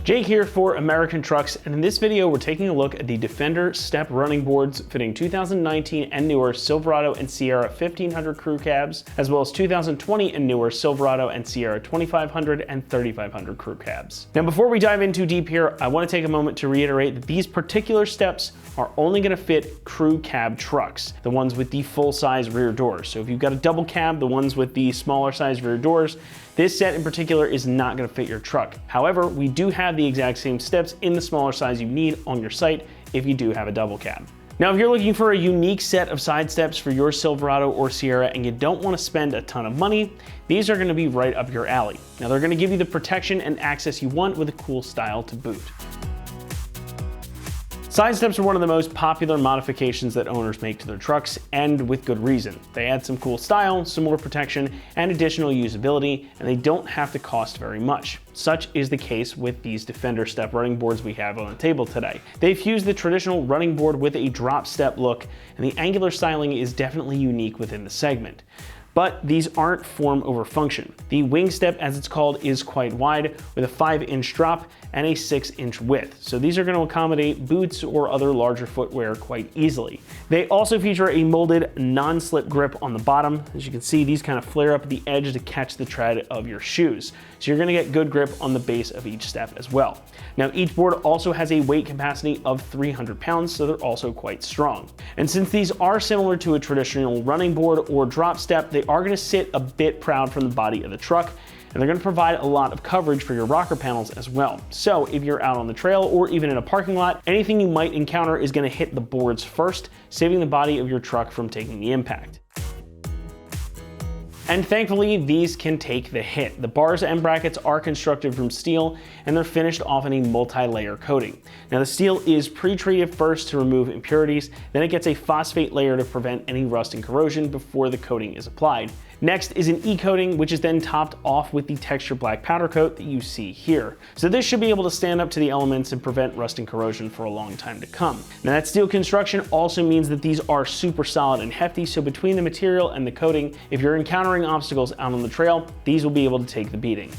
Jake here for American Trucks, and in this video we're taking a look at the Defender step running boards fitting 2019 and newer Silverado and Sierra 1500 crew cabs, as well as 2020 and newer Silverado and Sierra 2500 and 3500 crew cabs. Now before we dive in too deep here, I want to take a moment to reiterate that these particular steps are only going to fit crew cab trucks, the ones with the full-size rear doors. So if you've got a double cab, the ones with the smaller size rear doors, this set in particular is not going to fit your truck. However, we do have the exact same steps in the smaller size you need on your site if you do have a double cab. Now, if you're looking for a unique set of side steps for your Silverado or Sierra and you don't want to spend a ton of money, these are going to be right up your alley. Now, they're going to give you the protection and access you want with a cool style to boot. Side steps are one of the most popular modifications that owners make to their trucks, and with good reason. They add some cool style, some more protection, and additional usability, and they don't have to cost very much. Such is the case with these Defender step running boards we have on the table today. They fuse the traditional running board with a drop step look, and the angular styling is definitely unique within the segment. But these aren't form over function. The wing step, as it's called, is quite wide with a 5-inch drop and a 6-inch width. So these are going to accommodate boots or other larger footwear quite easily. They also feature a molded non-slip grip on the bottom. As you can see, these kind of flare up at the edge to catch the tread of your shoes. So you're going to get good grip on the base of each step as well. Now, each board also has a weight capacity of 300 pounds, so they're also quite strong. And since these are similar to a traditional running board or drop step, they are going to sit a bit proud from the body of the truck, and they're going to provide a lot of coverage for your rocker panels as well. So if you're out on the trail or even in a parking lot, anything you might encounter is going to hit the boards first, saving the body of your truck from taking the impact. And thankfully, these can take the hit. The bars and brackets are constructed from steel, and they're finished off in a multi-layer coating. Now, the steel is pre-treated first to remove impurities, then it gets a phosphate layer to prevent any rust and corrosion before the coating is applied. Next is an E-coating, which is then topped off with the texture black powder coat that you see here. So this should be able to stand up to the elements and prevent rust and corrosion for a long time to come. Now, that steel construction also means that these are super solid and hefty, so between the material and the coating, if you're encountering obstacles out on the trail, these will be able to take the beating.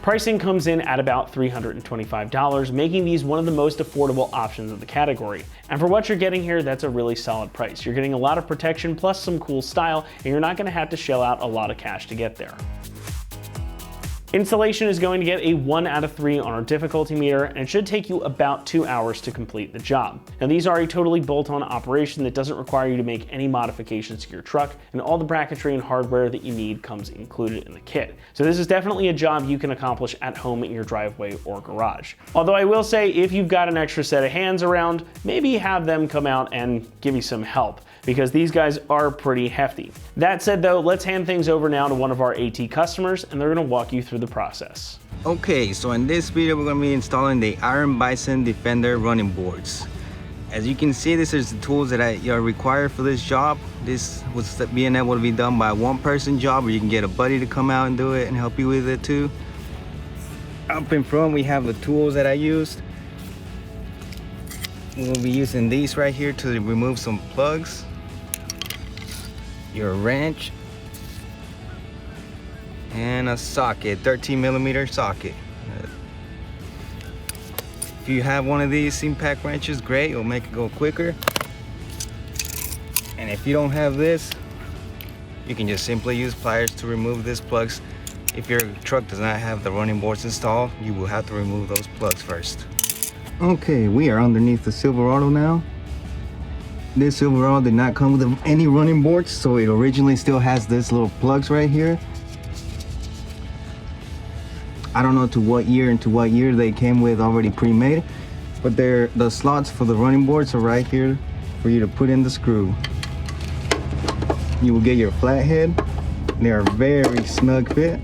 Pricing comes in at about $325, making these one of the most affordable options of the category. And for what you're getting here, that's a really solid price. You're getting a lot of protection plus some cool style, and you're not going to have to shell out a lot of cash to get there. Installation is going to get a 1 out of 3 on our difficulty meter, and it should take you about 2 hours to complete the job. Now, these are a totally bolt-on operation that doesn't require you to make any modifications to your truck, and all the bracketry and hardware that you need comes included in the kit. So this is definitely a job you can accomplish at home in your driveway or garage. Although I will say, if you've got an extra set of hands around, maybe have them come out and give you some help, because these guys are pretty hefty. That said though, let's hand things over now to one of our AT customers, and they're gonna walk you through the process. Okay, so in this video we're gonna be installing the Iron Bison Defender running boards. As you can see, this is the tools that are required for this job. This was being able to be done by one person job, or you can get a buddy to come out and do it and help you with it too. Up in front we have the tools that I used. We'll be using these right here to remove some plugs, your wrench, and a socket, 13mm socket. If you have one of these impact wrenches, great, it'll make it go quicker. And if you don't have this, you can just simply use pliers to remove these plugs. If your truck does not have the running boards installed, you will have to remove those plugs first. Okay, we are underneath the Silverado now. This Silverado did not come with any running boards, so it originally still has this little plugs right here. I don't know to what year they came with already pre-made, but the slots for the running boards are right here for you to put in the screw. You will get your flathead. They are very snug fit.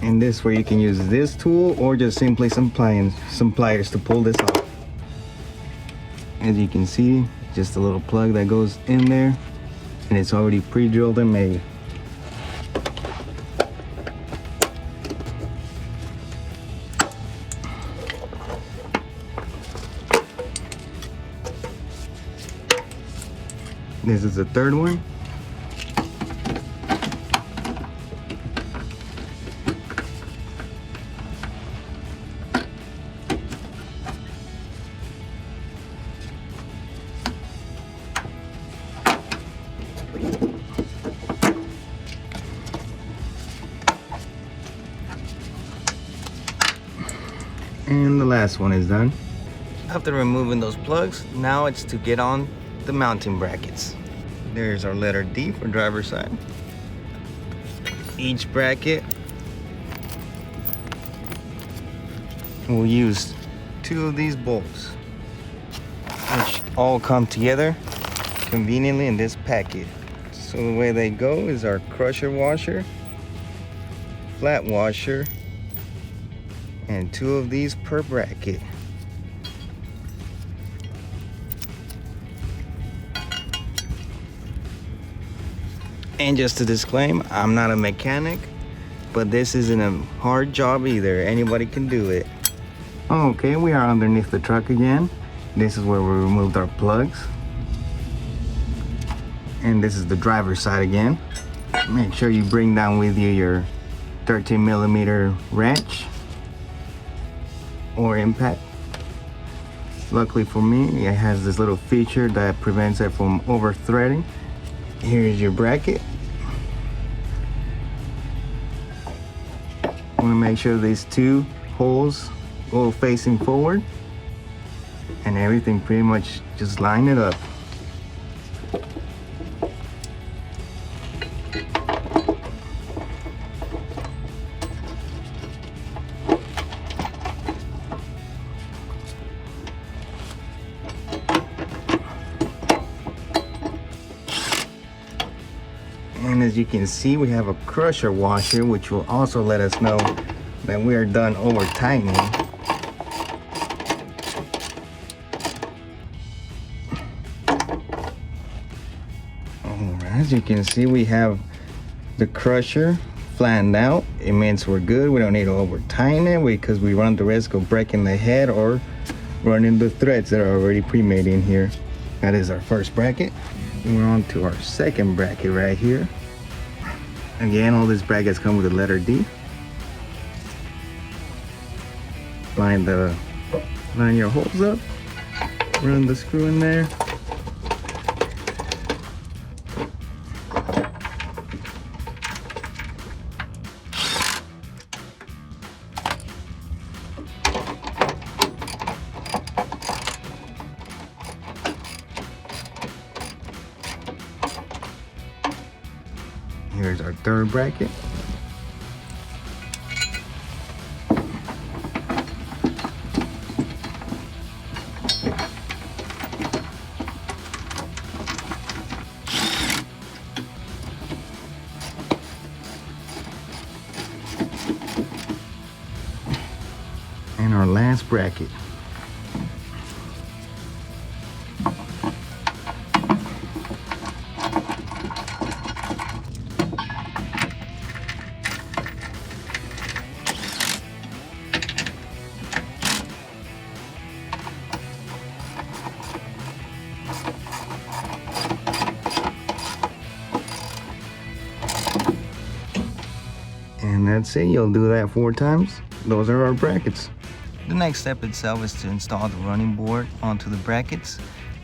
And this where you can use this tool or just simply some pliers to pull this off. As you can see, just a little plug that goes in there, and it's already pre-drilled and made. This is the third one. And the last one is done. After removing those plugs, now it's to get on the mounting brackets. There's our letter D for driver's side. Each bracket will use 2 of these bolts, which all come together conveniently in this packet. So the way they go is our crusher washer, flat washer, and 2 of these per bracket. And just to disclaim, I'm not a mechanic, but this isn't a hard job either. Anybody can do it. Okay, we are underneath the truck again. This is where we removed our plugs. And this is the driver's side again. Make sure you bring down with you your 13mm wrench or impact. Luckily for me, it has this little feature that prevents it from over threading. Here's your bracket. I want to make sure these 2 holes go facing forward, and everything pretty much just line it up. And as you can see, we have a crusher washer, which will also let us know that we are done over tightening. Alright, as you can see, we have the crusher flattened out. It means we're good. We don't need to over tighten it because we run the risk of breaking the head or running the threads that are already pre-made in here. That is our first bracket. We're on to our second bracket right here. Again, all these brackets come with the letter D. Line your holes up, run the screw in there. Here's our third bracket. And our last bracket. And that's it. You'll do that 4 times. Those are our brackets. The next step itself is to install the running board onto the brackets.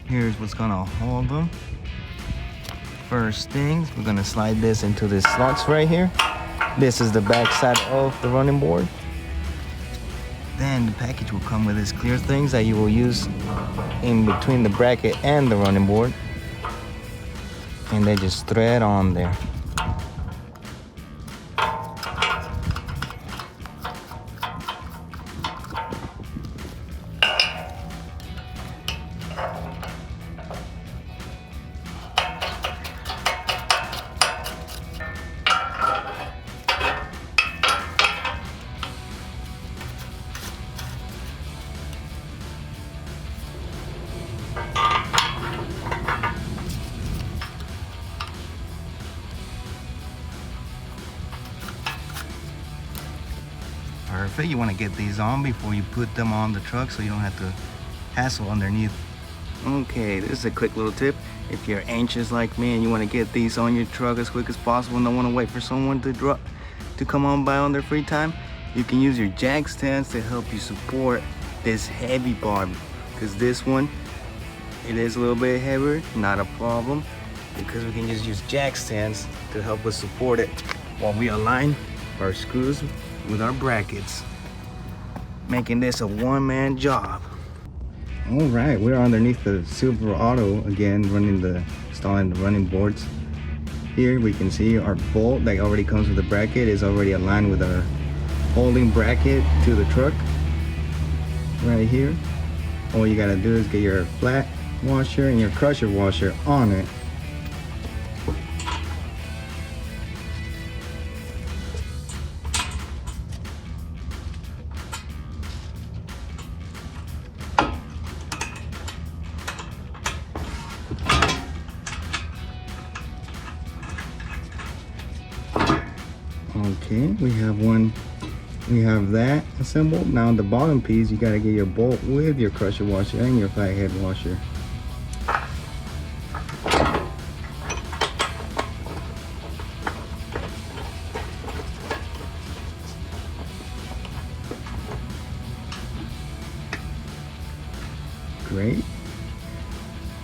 Here's what's gonna hold them. First things, we're gonna slide this into the slots right here. This is the back side of the running board. Then the package will come with these clear things that you will use in between the bracket and the running board. And they just thread on there. Perfect. You want to get these on before you put them on the truck so you don't have to hassle underneath. Okay, this is a quick little tip. If you're anxious like me and you want to get these on your truck as quick as possible and don't want to wait for someone to come on by on their free time, you can use your jack stands to help you support this heavy bar, because this one, it is a little bit heavier, not a problem. because we can just use jack stands to help us support it while we align our screws with our brackets, making this a one-man job. All right, we're underneath the Silverado again, installing the running boards. Here we can see our bolt that already comes with the bracket is already aligned with our holding bracket to the truck right here. All you gotta do is get your flat washer and your crusher washer on it. Okay, we have that assembled. Now on the bottom piece, you gotta get your bolt with your crusher washer and your flathead washer. Great.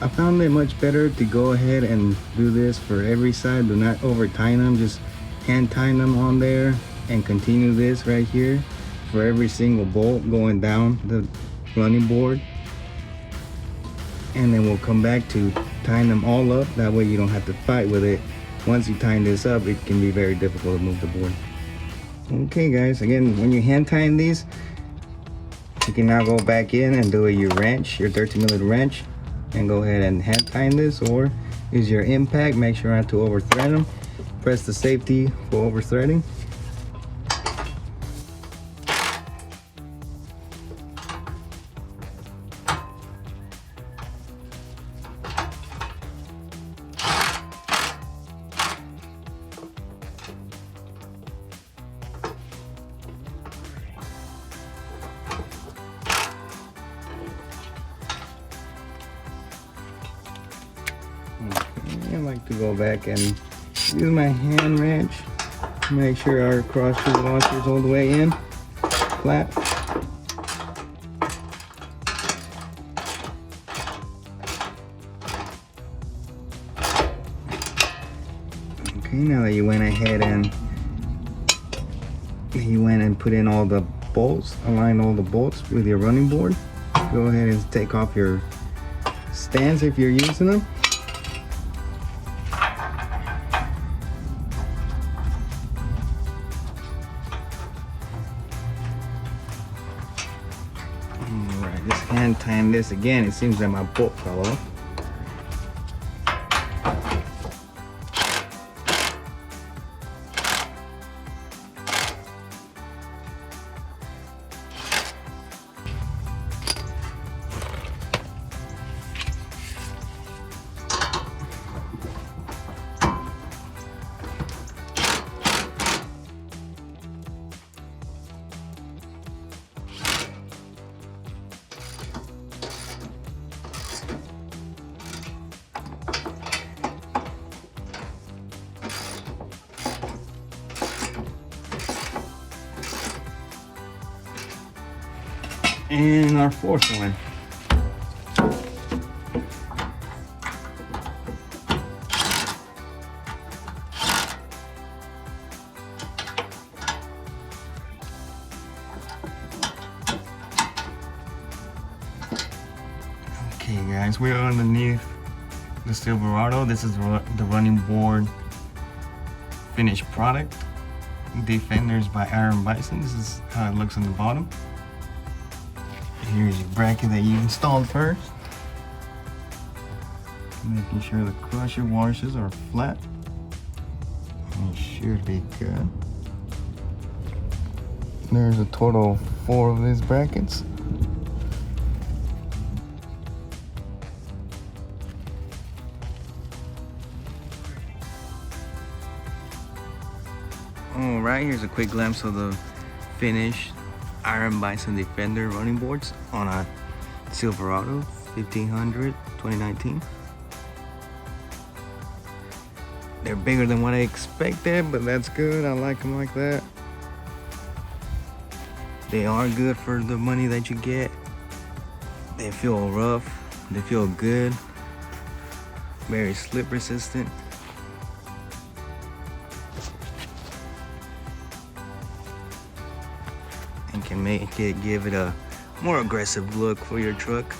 I found it much better to go ahead and do this for every side. Do not over tighten them, just hand tighten them on there and continue this right here for every single bolt going down the running board. And then we'll come back to tighten them all up. That way you don't have to fight with it. Once you tighten this up, it can be very difficult to move the board. Okay guys, again, when you hand tighten these, you can now go back in and do your wrench, your 13mm wrench, and go ahead and hand tighten this, or use your impact. Make sure not to over thread them. Press the safety for over threading. I like to go back and use my hand wrench. Make sure our crusher washer is all the way in, flat. Okay, now that you went ahead and put in all the bolts, align all the bolts with your running board, go ahead and take off your stands if you're using them. Alright, just hand tighten this again. It seems that my bolt fell off. And our fourth one. Okay guys, we're underneath the Silverado. This is the running board finished product. Defenders by Iron Bison. This is how it looks on the bottom. Here's your bracket that you installed first. Making sure the crusher washers are flat. It should be good. There's a total of 4 of these brackets. Alright, here's a quick glimpse of the finished Iron Bison Defender running boards on a Silverado 1500 2019. They're bigger than what I expected, but that's good. I like them like that. They are good for the money that you get. They feel rough. They feel good. very slip resistant. And can give it a more aggressive look for your truck.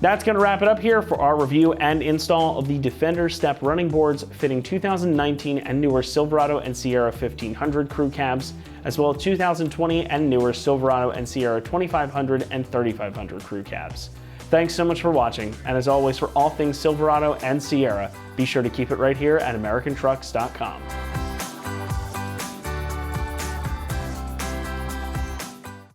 That's going to wrap it up here for our review and install of the Defender Step running boards fitting 2019 and newer Silverado and Sierra 1500 crew cabs, as well as 2020 and newer Silverado and Sierra 2500 and 3500 crew cabs. Thanks so much for watching, and as always, for all things Silverado and Sierra, be sure to keep it right here at AmericanTrucks.com.